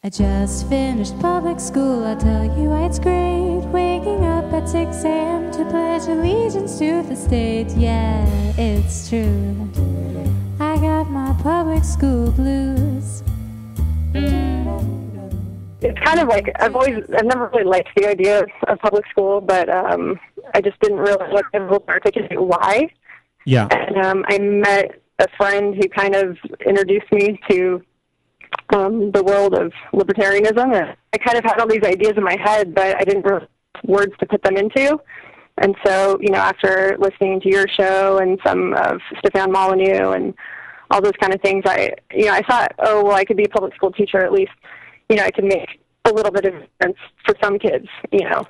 I just finished public school, I'll tell you why it's great. Waking up at 6 a.m. to pledge allegiance to the state. Yeah, it's true, I got my public school blues. It's kind of like, I've never really liked the idea of public school, but I just didn't really look able to articulate why. Yeah. And I met a friend who kind of introduced me to the world of libertarianism. And I kind of had all these ideas in my head, but I didn't really have words to put them into. And so, after listening to your show and some of Stefan Molyneux and all those kind of things, I thought, oh, well, I could be a public school teacher at least. I could make a little bit of difference for some kids,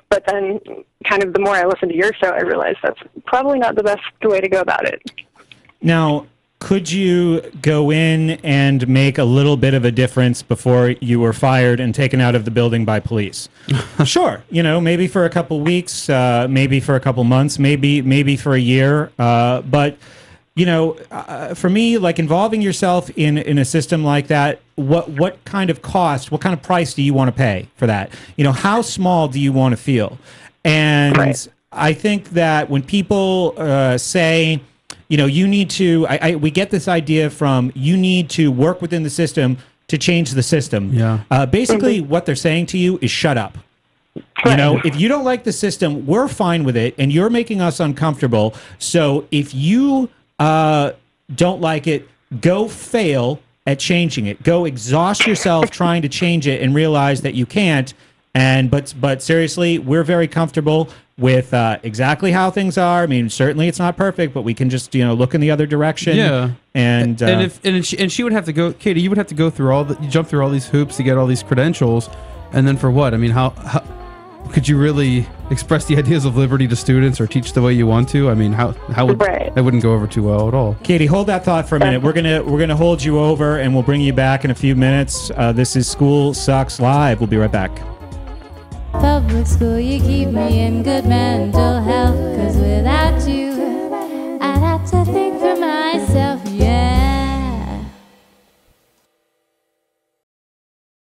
But then kind of the more I listened to your show, I realized that's probably not the best way to go about it. Now, could you go in and make a little bit of a difference before you were fired and taken out of the building by police? Sure. Maybe for a couple weeks, maybe for a couple months, maybe for a year. But, for me, like involving yourself in a system like that, what kind of cost, what kind of price do you want to pay for that? How small do you want to feel? And right. I think that when people say, you need to, we get this idea from you need to work within the system to change the system. Yeah. Basically, what they're saying to you is shut up. If you don't like the system, we're fine with it, and you're making us uncomfortable. So if you don't like it, go fail at changing it. Go exhaust yourself trying to change it and realize that you can't. But seriously, we're very comfortable with exactly how things are. I mean, certainly it's not perfect, but we can just look in the other direction. Yeah, and she would have to go, Katie. You would have to go through jump through all these hoops to get all these credentials, and then for what? I mean, how could you really express the ideas of liberty to students or teach the way you want to? I mean, how would that wouldn't go over too well at all. Katie, hold that thought for a minute. We're gonna hold you over, and we'll bring you back in a few minutes. This is School Sucks Live. We'll be right back. Public school, you keep me in good mental health, 'cause without you